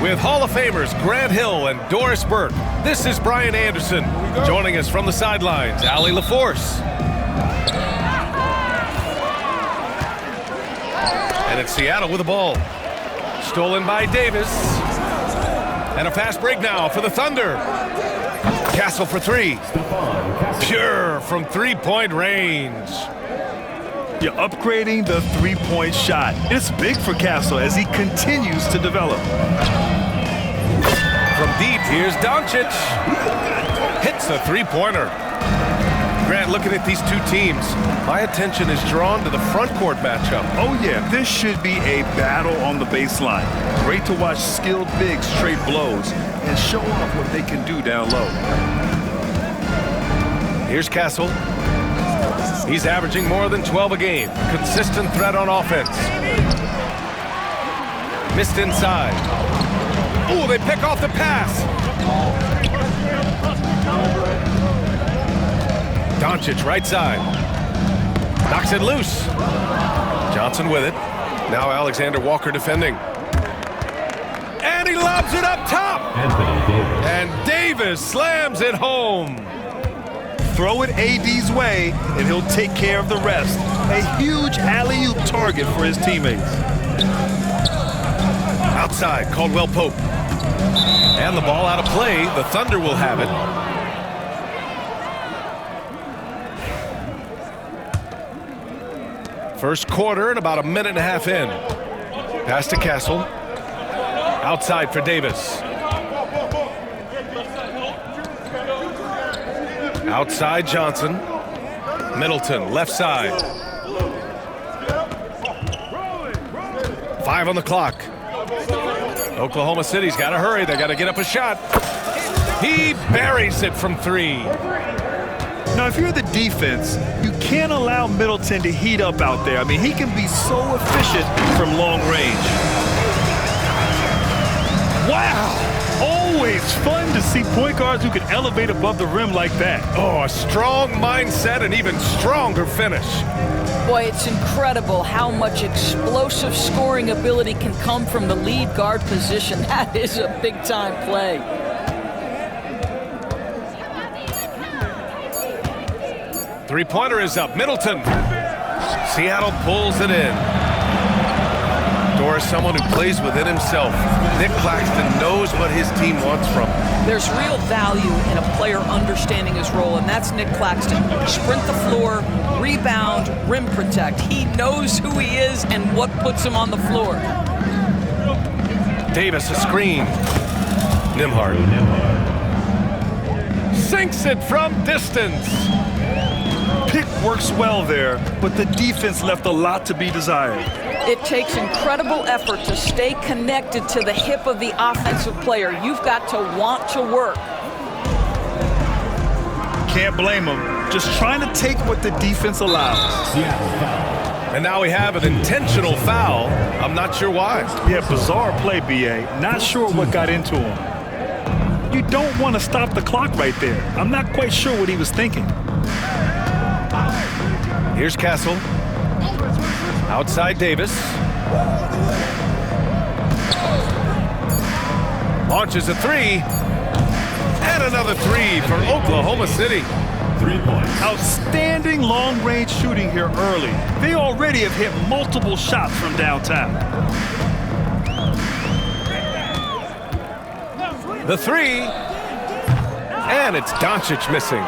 With Hall of Famers Grant Hill and Doris Burke, this is Brian Anderson. Joining us from the sidelines, Allie LaForce. And it's Seattle with the ball. Stolen by Davis. And a fast break now for the Thunder. Castle for three. Pure from three-point range. You're upgrading the three-point shot. It's big for Castle as he continues to develop. From deep, here's Doncic. Hits a three-pointer. Grant, looking at these two teams, my attention is drawn to the front court matchup. Oh, yeah, this should be a battle on the baseline. Great to watch skilled bigs trade blows and show off what they can do down low. Here's Castle. He's averaging more than 12 a game. Consistent threat on offense. Missed inside. Ooh, they pick off the pass. Doncic right side. Knocks it loose. Johnson with it. Now Alexander Walker defending. And he lobs it up top. And Davis slams it home. Throw it AD's way, and he'll take care of the rest. A huge alley-oop target for his teammates. Outside, Caldwell Pope. And the ball out of play. The Thunder will have it. First quarter and about a minute and a half in. Pass to Castle. Outside for Davis. Outside Johnson. Middleton, left side. 5 on the clock. Oklahoma City's got to hurry. They got to get up a shot. He buries it from three. Now, if you're the defense, you can't allow Middleton to heat up out there. I mean, he can be so efficient from long range. Wow! Always fun to see point guards who can elevate above the rim like that. Oh, a strong mindset and even stronger finish. Boy, it's incredible how much explosive scoring ability can come from the lead guard position. That is a big-time play. Three-pointer is up. Middleton. Seattle pulls it in. Doris, someone who plays within himself. Nick Claxton knows what his team wants from him. There's real value in a player understanding his role, and that's Nick Claxton. Sprint the floor, rebound, rim protect. He knows who he is and what puts him on the floor. Davis, a screen. Nembhard. Sinks it from distance. Pick works well there, but the defense left a lot to be desired. It takes incredible effort to stay connected to the hip of the offensive player. You've got to want to work. Can't blame him. Just trying to take what the defense allows. And now we have an intentional foul. I'm not sure why. Yeah, bizarre play, B.A. Not sure what got into him. You don't want to stop the clock right there. I'm not quite sure what he was thinking. Here's Castle. Outside Davis. Launches a three. And another three for Oklahoma City. 3 points. Outstanding long-range shooting here early. They already have hit multiple shots from downtown. The three. And it's Doncic missing.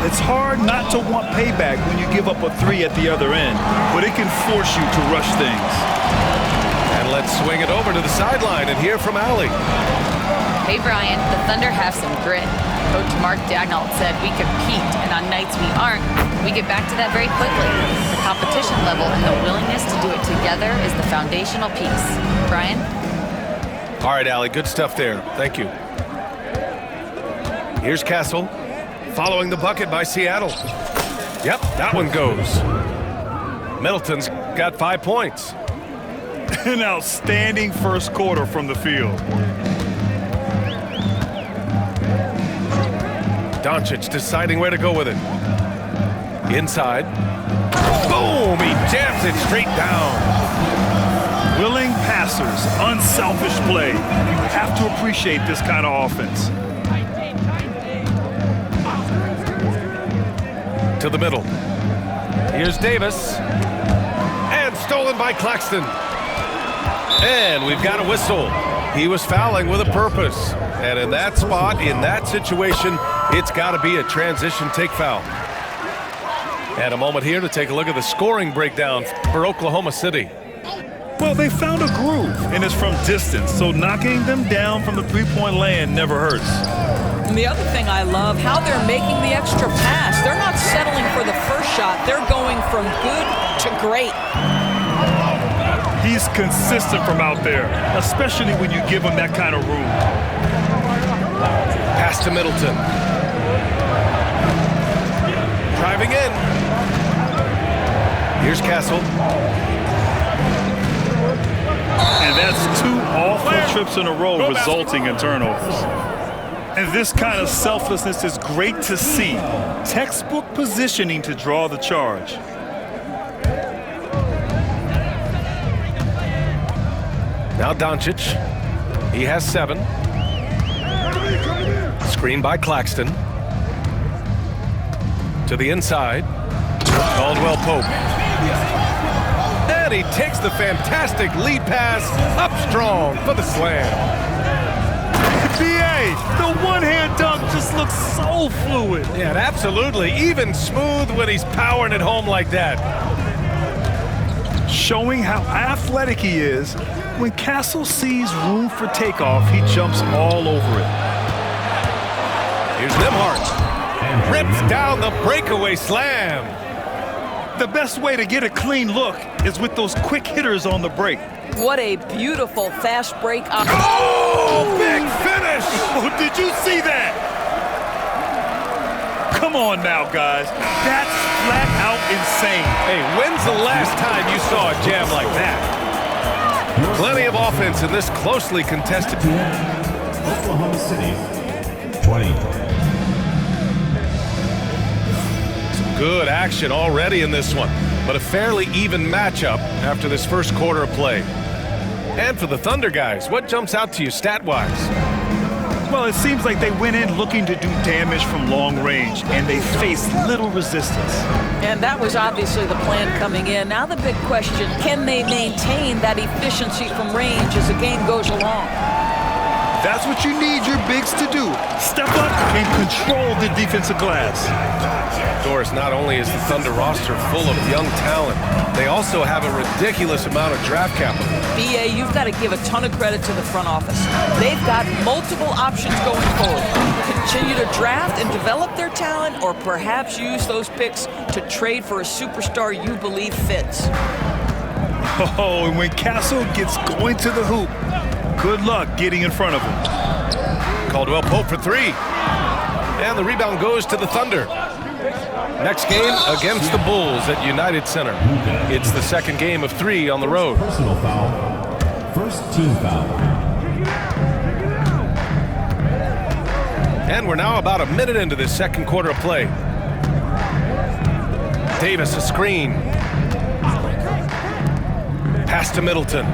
It's hard not to want payback when you give up a three at the other end, but it can force you to rush things. And let's swing it over to the sideline and hear from Allie. Hey, Brian, the Thunder have some grit. Coach Mark Dagnall said we compete, and on nights we aren't, we get back to that very quickly. The competition level and the willingness to do it together is the foundational piece. Brian? All right, Allie, good stuff there. Thank you. Here's Castle. Following the bucket by Seattle. Yep, that one goes. Middleton's got 5 points. An outstanding first quarter from the field. Doncic deciding where to go with it. Inside. Boom! He jams it straight down. Willing pass passers, unselfish play. You have to appreciate this kind of offense. To the middle. Here's Davis. And stolen by Claxton. And we've got a whistle. He was fouling with a purpose. And in that spot, in that situation, it's got to be a transition take foul. And a moment here to take a look at the scoring breakdown for Oklahoma City. Well, they found a groove, and it's from distance, so knocking them down from the three-point land never hurts. And the other thing I love, how they're making the extra pass. They're not settling for the first shot. They're going from good to great. He's consistent from out there, especially when you give him that kind of room. Pass to Middleton. Driving in. Here's Castle. And that's 2 awful trips in a row resulting in turnovers. And this kind of selflessness is great to see. Textbook positioning to draw the charge. Now Doncic. He has 7. Screen by Claxton. To the inside. Caldwell Pope. And he takes the fantastic lead pass up strong for the slam. B.A., the one-hand dunk just looks so fluid. Yeah, absolutely. Even smooth when he's powering it home like that. Showing how athletic he is. When Castle sees room for takeoff, he jumps all over it. Here's Nembhard. Rips down the breakaway slam. The best way to get a clean look is with those quick hitters on the break. What a beautiful fast break. Oh, big finish! Oh, did you see that? Come on now, guys. That's flat out insane. Hey, when's the last time you saw a jam like that? Plenty of offense in this closely contested. Oklahoma City, 20. Some good action already in this one, but a fairly even matchup after this first quarter of play. And for the Thunder guys, what jumps out to you stat-wise? Well, it seems like they went in looking to do damage from long range, and they faced little resistance. And that was obviously the plan coming in. Now the big question, can they maintain that efficiency from range as the game goes along? That's what you need your bigs to do. Step up and control the defensive glass. Of course, not only is the Thunder roster full of young talent, they also have a ridiculous amount of draft capital. BA, you've got to give a ton of credit to the front office. They've got multiple options going forward. Continue to draft and develop their talent, or perhaps use those picks to trade for a superstar you believe fits. Oh, and when Castle gets going to the hoop, good luck getting in front of him. Caldwell Pope for 3. And the rebound goes to the Thunder. Next game against the Bulls at United Center. It's the second game of 3 on the road. Personal foul. First team foul. And we're now about a minute into this second quarter of play. Davis a screen. Pass to Middleton.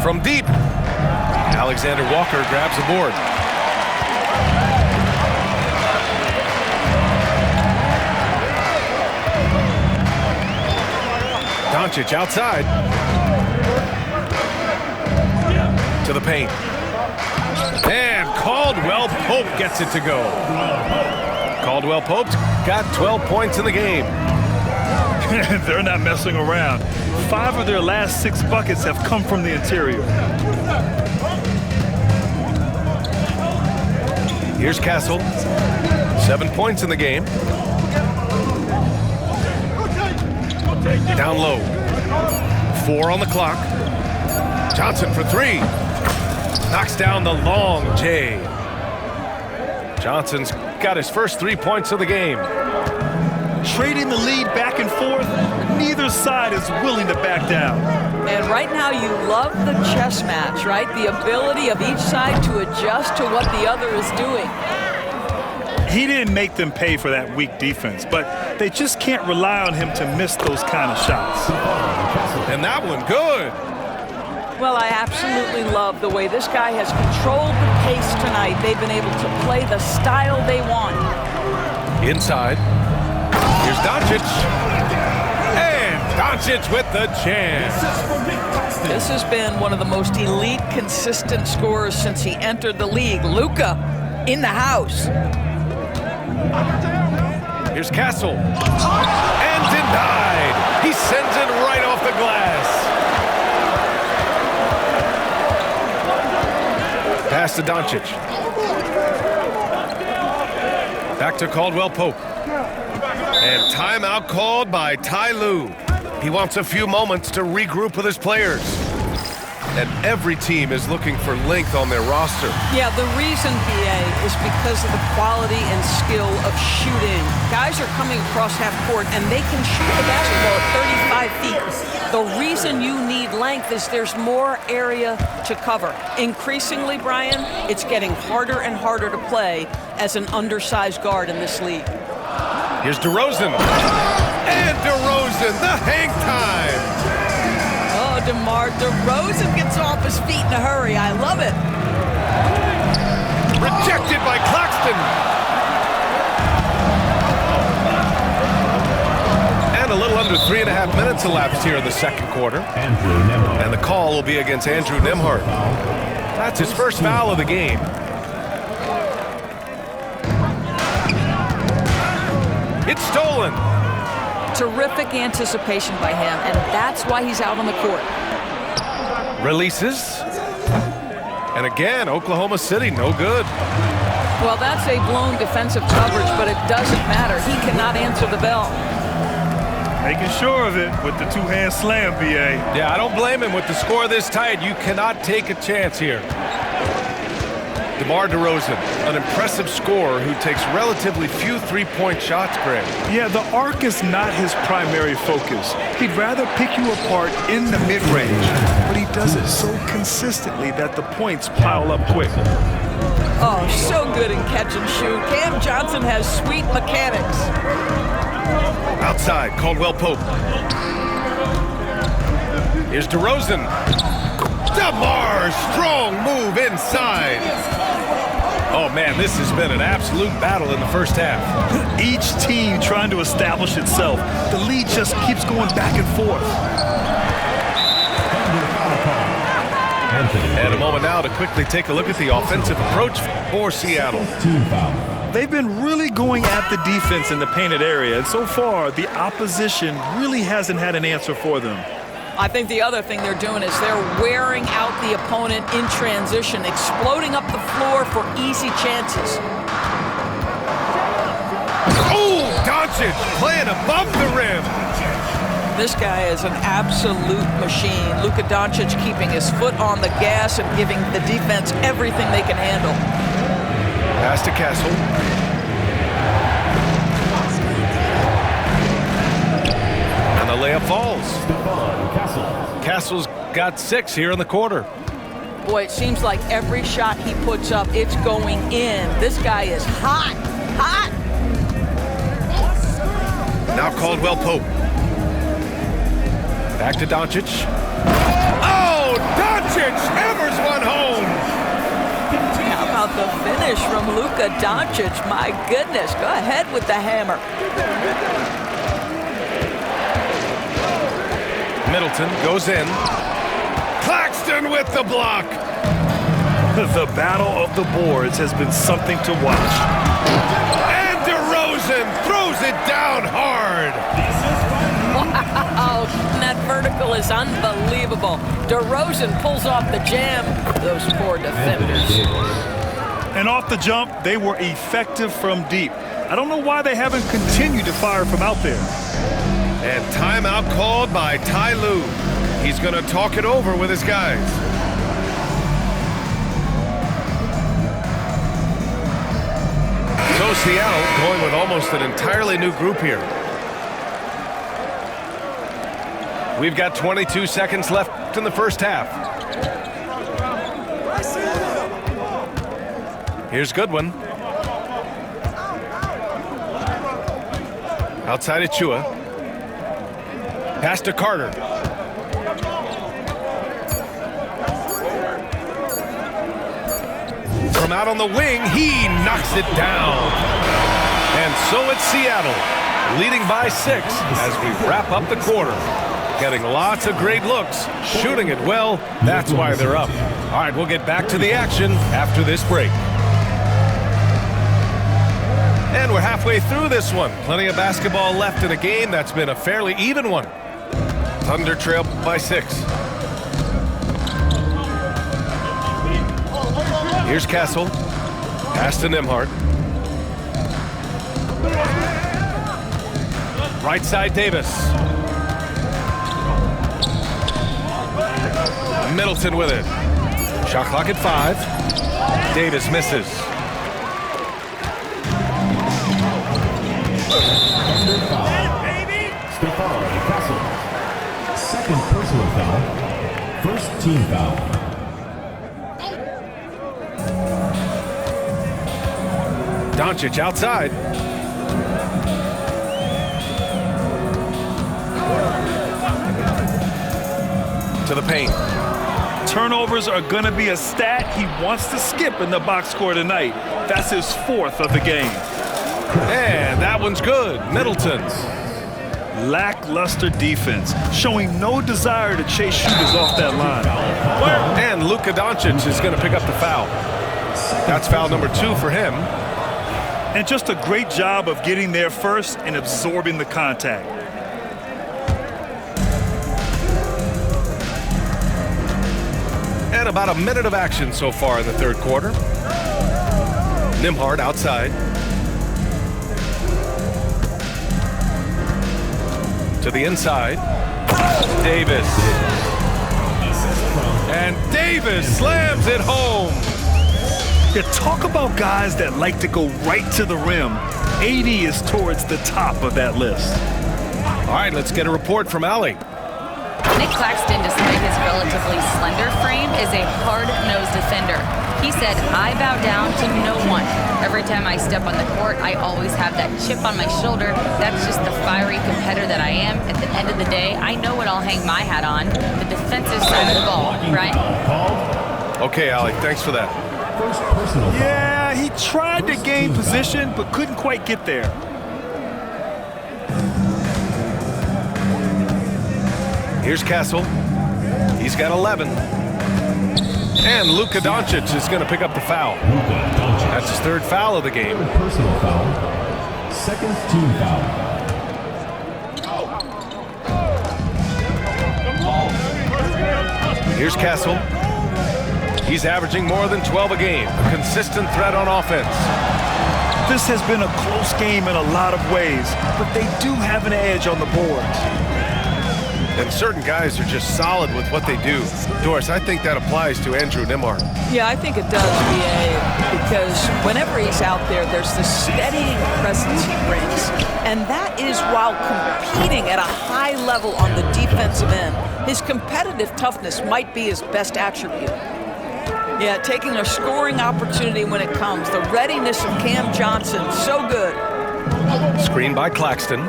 From deep. Alexander Walker grabs a board. Doncic outside. To the paint. And Caldwell Pope gets it to go. Caldwell Pope's got 12 points in the game. They're not messing around. 5 of their last 6 buckets have come from the interior. Here's Castle. 7 points in the game. Down low. 4 on the clock. Johnson for 3. Knocks down the long J. Johnson's got his first 3 points of the game. Trading the lead back and forth, neither side is willing to back down. And right now you love the chess match, right? The ability of each side to adjust to what the other is doing. He didn't make them pay for that weak defense, but they just can't rely on him to miss those kind of shots. And that one good. Well, I absolutely love the way this guy has controlled the pace tonight. They've been able to play the style they want. Inside. Here's Doncic. And Doncic with the jam. This has been one of the most elite, consistent scorers since he entered the league. Luka in the house. Here's Castle. And denied. He sends it right off the glass. Pass to Doncic. Back to Caldwell Pope. And timeout called by Ty Lue. He wants a few moments to regroup with his players. And every team is looking for length on their roster. Yeah, the reason, BA, is because of the quality and skill of shooting. Guys are coming across half court, and they can shoot the basketball at 35 feet. The reason you need length is there's more area to cover. Increasingly, Brian, it's getting harder and harder to play as an undersized guard in this league. Here's DeRozan. And DeRozan, the hang time. Oh, DeMar DeRozan gets off his feet in a hurry. I love it. Rejected by Claxton. And a little under 3.5 minutes elapsed here in the second quarter. And the call will be against Andrew Nembhard. That's his first foul of the game. It's stolen. Terrific anticipation by him, and that's why he's out on the court. Releases. And again, Oklahoma City, no good. Well, that's a blown defensive coverage, but it doesn't matter. He cannot answer the bell. Making sure of it with the two-hand slam, BA. Yeah, I don't blame him with the score this tight. You cannot take a chance here. DeMar DeRozan, an impressive scorer who takes relatively few three-point shots, Greg. Yeah, the arc is not his primary focus. He'd rather pick you apart in the mid-range, but he does it so consistently that the points pile up quick. Oh, so good in catch and shoot. Cam Johnson has sweet mechanics. Outside, Caldwell Pope. Here's DeRozan. DeMar, strong move inside. Oh, man, this has been an absolute battle in the first half. Each team trying to establish itself. The lead just keeps going back and forth. And a moment now to quickly take a look at the offensive approach for Seattle. They've been really going at the defense in the painted area, and so far, the opposition really hasn't had an answer for them. I think the other thing they're doing is they're wearing out the opponent in transition, exploding up the floor for easy chances. Oh, Doncic playing above the rim. This guy is an absolute machine. Luka Doncic keeping his foot on the gas and giving the defense everything they can handle. Pass to Castle. And the layup falls. Castle's got 6 here in the quarter. Boy, it seems like every shot he puts up, it's going in. This guy is hot, hot. Now Caldwell Pope. Back to Doncic. Oh, Doncic hammers one home. How about the finish from Luka Doncic? My goodness, go ahead with the hammer. Middleton goes in. Claxton with the block. The battle of the boards has been something to watch. And DeRozan throws it down hard. Wow, that vertical is unbelievable. DeRozan pulls off the jam. Those poor defenders. And off the jump, they were effective from deep. I don't know why they haven't continued to fire from out there. And timeout called by Ty Lue. He's going to talk it over with his guys. So Seattle going with almost an entirely new group here. We've got 22 seconds left in the first half. Here's Goodwin. Outside Achua. Pass to Carter. From out on the wing, he knocks it down. And so it's Seattle, leading by 6 as we wrap up the quarter. Getting lots of great looks, shooting it well. That's why they're up. All right, we'll get back to the action after this break. And we're halfway through this one. Plenty of basketball left in a game that's been a fairly even one. Thunder trail by 6. Here's Castle. Pass to Nembhard. Right side, Davis. Middleton with it. Shot clock at 5. Davis misses. Castle. Second personal foul. First team foul. Doncic outside. To the paint. Turnovers are going to be a stat he wants to skip in the box score tonight. That's his 4th of the game. And that one's good. Middleton. Lackluster defense, showing no desire to chase shooters off that line. And Luka Doncic is going to pick up the foul. That's foul number 2 for him. And just a great job of getting there first and absorbing the contact. And about a minute of action so far in the third quarter. Nembhard outside. To the inside. Davis. And Davis slams it home. You talk about guys that like to go right to the rim. AD is towards the top of that list. All right, let's get a report from Allie. Nick Claxton, despite his relatively slender frame, is a hard-nosed defender. He said, "I bow down to no one. Every time I step on the court, I always have that chip on my shoulder. That's just the fiery competitor that I am. At the end of the day, I know what I'll hang my hat on, the defensive side of the ball." Right? Okay, Allie, thanks for that. First personal foul. Yeah, he tried to gain position, but couldn't quite get there. Here's Castle. He's got 11. And Luka Doncic is going to pick up the foul. That's his 3rd foul of the game. Personal foul. Second team foul. Here's Castle. He's averaging more than 12 a game. A consistent threat on offense. This has been a close game in a lot of ways, but they do have an edge on the boards. And certain guys are just solid with what they do. Doris, I think that applies to Andrew Nembhard. Yeah, I think it does, BA, because whenever he's out there, there's the steadying presence he brings. And that is while competing at a high level on the defensive end. His competitive toughness might be his best attribute. Yeah, taking a scoring opportunity when it comes. The readiness of Cam Johnson, so good. Screen by Claxton.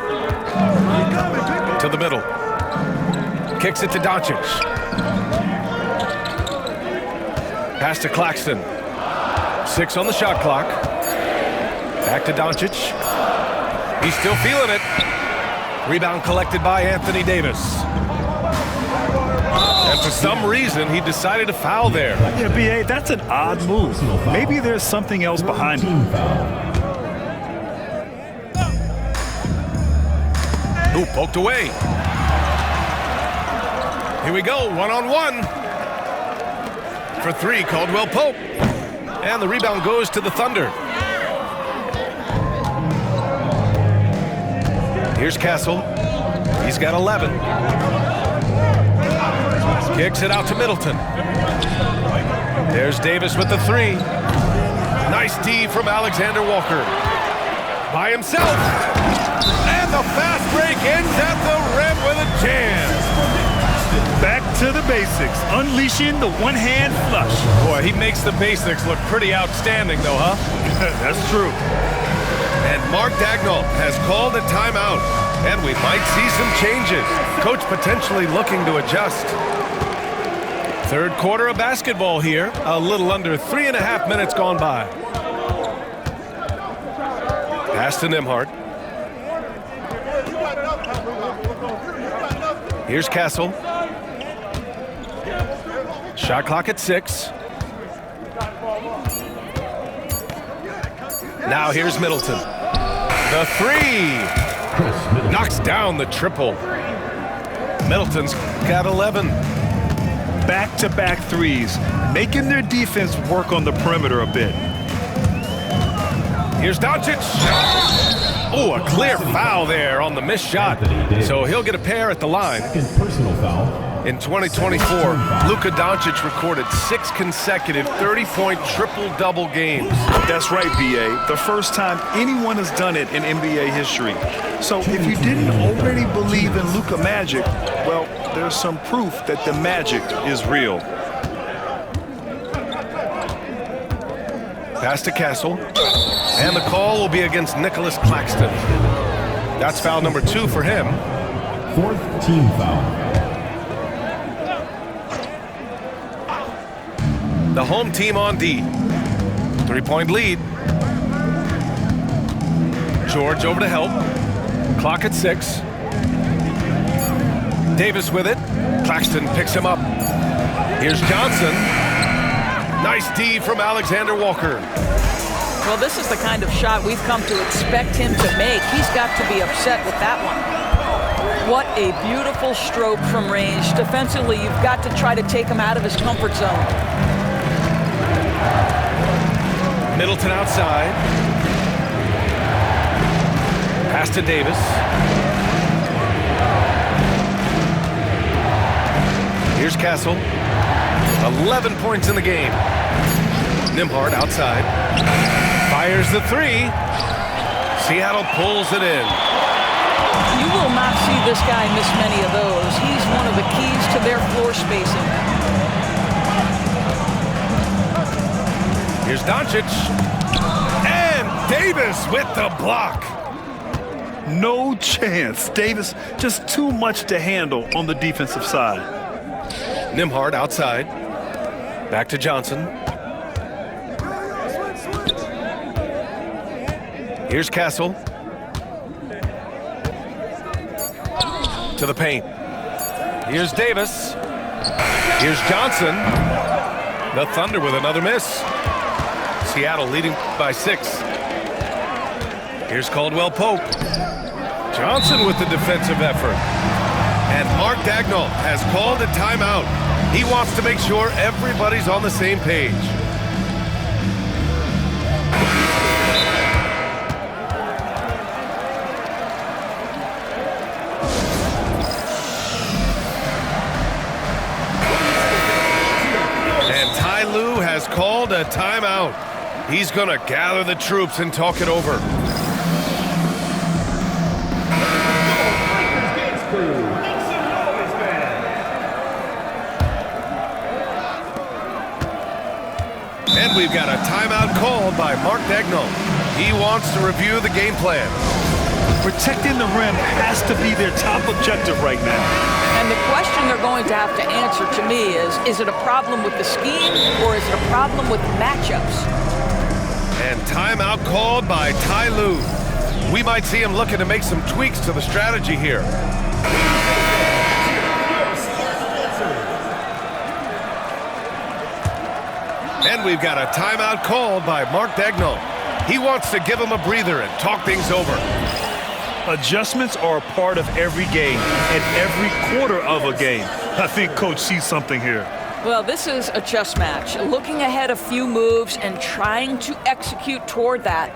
To the middle. Kicks it to Doncic. Pass to Claxton. 6 on the shot clock. Back to Doncic. He's still feeling it. Rebound collected by Anthony Davis. And for some reason, he decided to foul there. Yeah, BA, that's an odd move. Maybe there's something else behind it. Ooh, poked away. Here we go, one-on-one. For 3, Caldwell Pope. And the rebound goes to the Thunder. Here's Castle. He's got 11. Kicks it out to Middleton. There's Davis with the 3. Nice D from Alexander Walker. By himself. And the fast break ends at the rim with a jam. Back to the basics, unleashing the one-hand flush. Boy, he makes the basics look pretty outstanding, though, huh? That's true. And Mark Daigneault has called a timeout, and we might see some changes. Coach potentially looking to adjust. Third quarter of basketball here. A little under 3.5 minutes gone by. Pass to Nembhard. Here's Castle. Shot clock at 6. Now here's Middleton. The three. Knocks down the triple. Middleton's got 11. Back-to-back threes, making their defense work on the perimeter a bit. Here's Doncic. Oh, a clear foul there on the missed shot. So he'll get a pair at the line. Second personal foul. In 2024, Luka Doncic recorded 6 consecutive 30-point triple-double games. That's right, B.A. The first time anyone has done it in NBA history. So if you didn't already believe in Luka magic, well, there's some proof that the magic is real. Pass to Castle. And the call will be against Nicholas Claxton. That's foul number 2 for him. Fourth team foul. The home team on D. 3-point lead. George over to help. Clock at 6. Davis with it. Claxton picks him up. Here's Johnson. Nice D from Alexander Walker. Well, this is the kind of shot we've come to expect him to make. He's got to be upset with that one. What a beautiful stroke from range. Defensively, you've got to try to take him out of his comfort zone. Middleton outside. Pass to Davis. Here's Castle. 11 points in the game. Nembhard outside. Fires the 3. Seattle pulls it in. You will not see this guy miss many of those. He's one of the keys to their floor spacing. Here's Doncic. And Davis with the block. No chance. Davis just too much to handle on the defensive side. Nembhard outside. Back to Johnson. Here's Castle. To the paint. Here's Davis. Here's Johnson. The Thunder with another miss. Seattle leading by 6. Here's Caldwell Pope. Johnson with the defensive effort. And Mark Daigneault has called a timeout. He wants to make sure everybody's on the same page. And Ty Lue has called a timeout. He's going to gather the troops and talk it over. And we've got a timeout called by Mark Daigneault. He wants to review the game plan. Protecting the rim has to be their top objective right now. And the question they're going to have to answer to me is it a problem with the scheme or is it a problem with matchups? And timeout called by Ty Lue. We might see him looking to make some tweaks to the strategy here. And we've got a timeout called by Mark Daigneault. He wants to give him a breather and talk things over. Adjustments are a part of every game and every quarter of a game. I think Coach sees something here. Well, this is a chess match. Looking ahead a few moves and trying to execute toward that.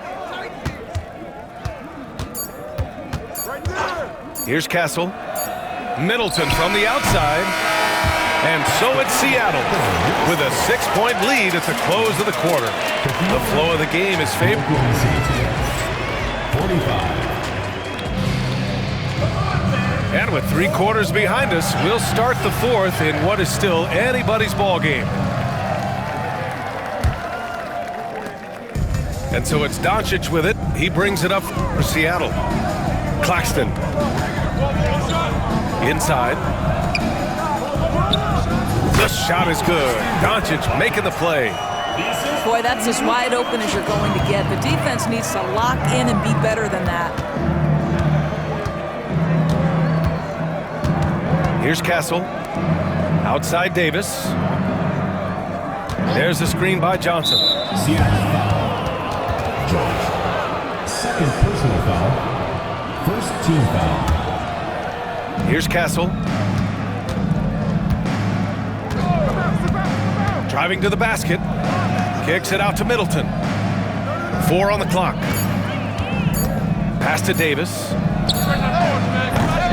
Here's Castle. Middleton from the outside. And so it's Seattle with a 6-point lead at the close of the quarter. The flow of the game is favorable. 45. And with 3 quarters behind us, we'll start the 4th in what is still anybody's ball game. And so it's Doncic with it. He brings it up for Seattle. Claxton. Inside. The shot is good. Doncic making the play. Boy, that's as wide open as you're going to get. The defense needs to lock in and be better than that. Here's Castle. Outside Davis. There's the screen by Johnson. Seattle foul. George. Second personal foul. First team foul. Here's Castle. Driving to the basket. Kicks it out to Middleton. 4 on the clock. Pass to Davis.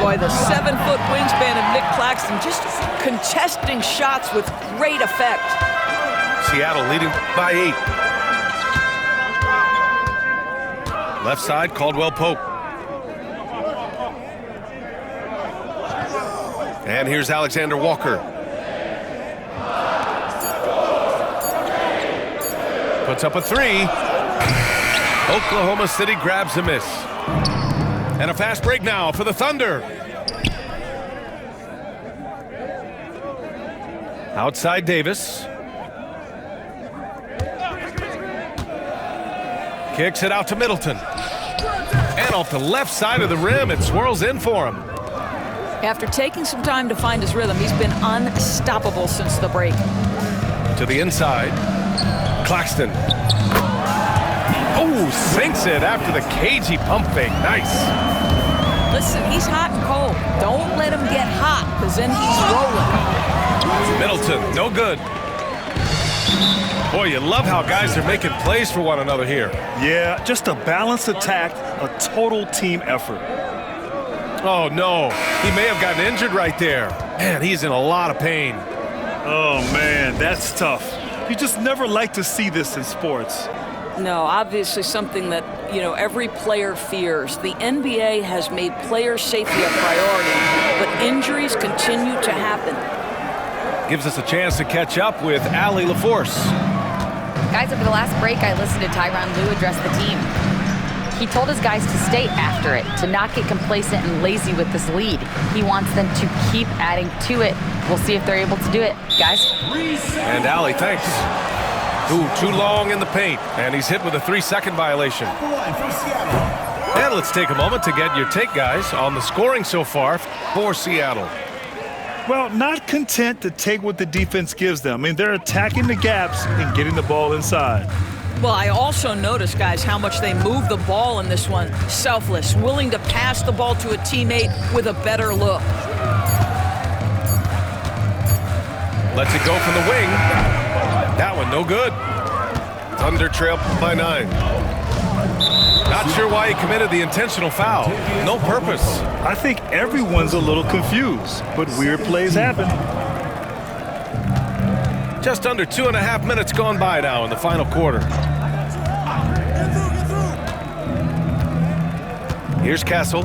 Boy, the 7-foot wingspan of Nick Claxton just contesting shots with great effect. Seattle leading by 8. Left side, Caldwell Pope. And here's Alexander Walker. Puts up a 3. Oklahoma City grabs a miss. And a fast break now for the Thunder. Outside Davis. Kicks it out to Middleton. And off the left side of the rim, it swirls in for him. After taking some time to find his rhythm, he's been unstoppable since the break. To the inside. Claxton. Oh, sinks it after the cagey pump fake. Nice. Listen, he's hot and cold. Don't let him get hot, because then he's rolling. Middleton, no good. Boy, you love how guys are making plays for one another here. Yeah, just a balanced attack, a total team effort. Oh, no. He may have gotten injured right there. Man, he's in a lot of pain. Oh, man, that's tough. You just never like to see this in sports. No, obviously something that, every player fears. The NBA has made player safety a priority, but injuries continue to happen. Gives us a chance to catch up with Allie LaForce. Guys, over the last break, I listened to Tyronn Lue address the team. He told his guys to stay after it, to not get complacent and lazy with this lead. He wants them to keep adding to it. We'll see if they're able to do it, guys. And Allie, thanks. Ooh, too long in the paint, and he's hit with a 3-second violation. And let's take a moment to get your take, guys, on the scoring so far for Seattle. Well, not content to take what the defense gives them. I mean, they're attacking the gaps and getting the ball inside. Well, I also noticed, guys, how much they move the ball in this one. Selfless, willing to pass the ball to a teammate with a better look. Lets it go from the wing. That one, no good. Thunder trail by 9. Not sure why he committed the intentional foul. No purpose. I think everyone's a little confused, but weird plays happen. Just under 2.5 minutes gone by now in the final quarter. Here's Castle.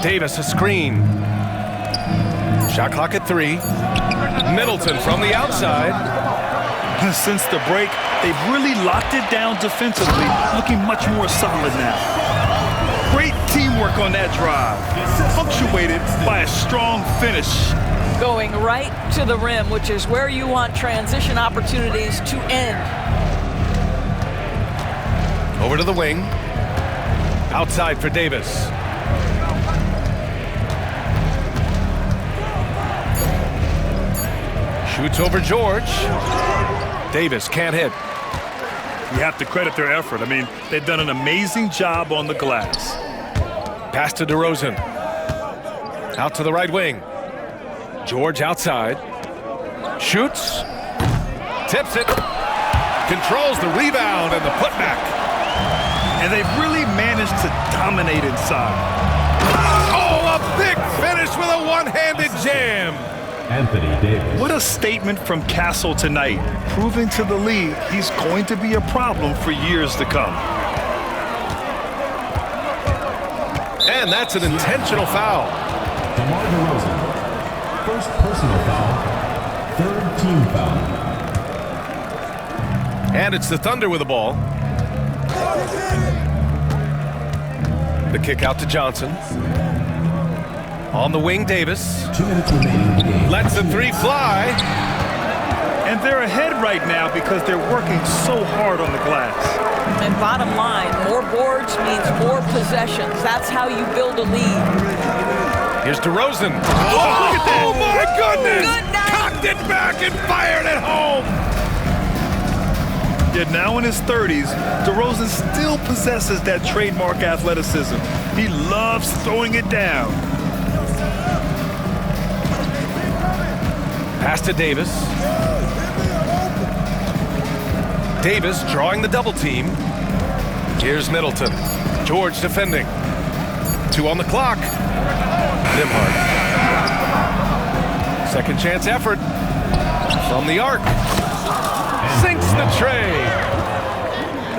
Davis, a screen. Shot clock at 3. Middleton from the outside. Since the break, they've really locked it down defensively, looking much more solid now. Great teamwork on that drive, punctuated by a strong finish. Going right to the rim, which is where you want transition opportunities to end. Over to the wing. Outside for Davis. Shoots over George. Davis can't hit. You have to credit their effort. I mean, they've done an amazing job on the glass. Pass to DeRozan. Out to the right wing. George outside. Shoots. Tips it. Controls the rebound and the putback. And they've really managed to dominate inside. Oh, a big finish with a one-handed jam. Anthony Davis. What a statement from Castle tonight, proving to the league he's going to be a problem for years to come. And that's an intentional foul. DeMar DeRozan. First personal foul. Third team foul. And it's the Thunder with the ball. The kick out to Johnson. On the wing, Davis. 2 minutes remaining in the game. Lets the three fly. And they're ahead right now because they're working so hard on the glass. And bottom line, more boards means more possessions. That's how you build a lead. Here's DeRozan. Oh, look at that. Oh, my goodness! Good night. Cocked it back and fired it home. Yet now in his 30s, DeRozan still possesses that trademark athleticism. He loves throwing it down. Pass to Davis. Davis drawing the double team. Here's Middleton. George defending. 2 on the clock. Nimhart. Second chance effort. From the arc. Sinks the tray.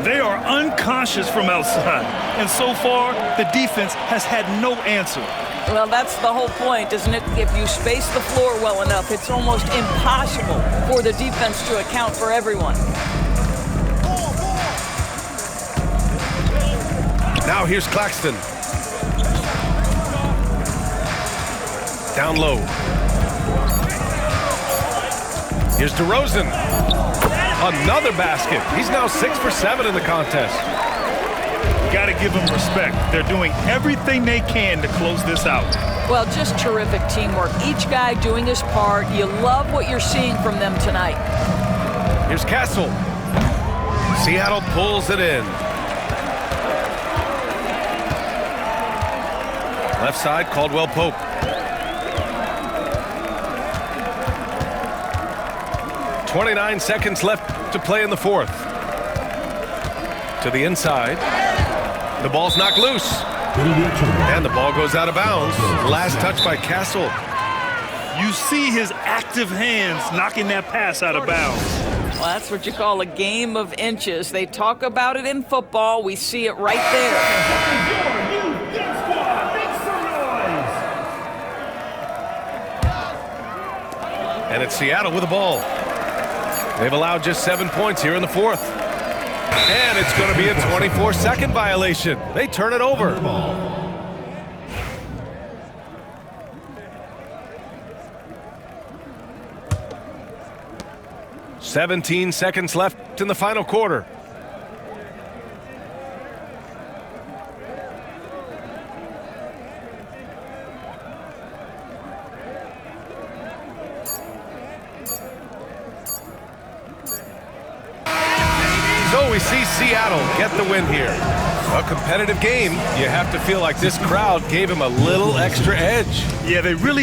They are unconscious from outside. And so far, the defense has had no answer. Well, that's the whole point, isn't it? If you space the floor well enough, it's almost impossible for the defense to account for everyone. Now here's Claxton. Down low. Here's DeRozan. Another basket. He's now 6 for 7 in the contest. Got to give them respect. They're doing everything they can to close this out. Well, just terrific teamwork. Each guy doing his part. You love what you're seeing from them tonight. Here's Castle. Seattle pulls it in. Left side, Caldwell Pope. .29 seconds left to play in the fourth. To the inside. The ball's knocked loose. And the ball goes out of bounds. Last touch by Castle. You see his active hands knocking that pass out of bounds. Well, that's what you call a game of inches. They talk about it in football. We see it right there. And it's Seattle with the ball. They've allowed just 7 points here in the fourth. And it's going to be a 24-second violation. They turn it over. 17 seconds left in the final quarter. So we see Seattle get the win here. A competitive game. You have to feel like this crowd gave him a little extra edge. Yeah, they really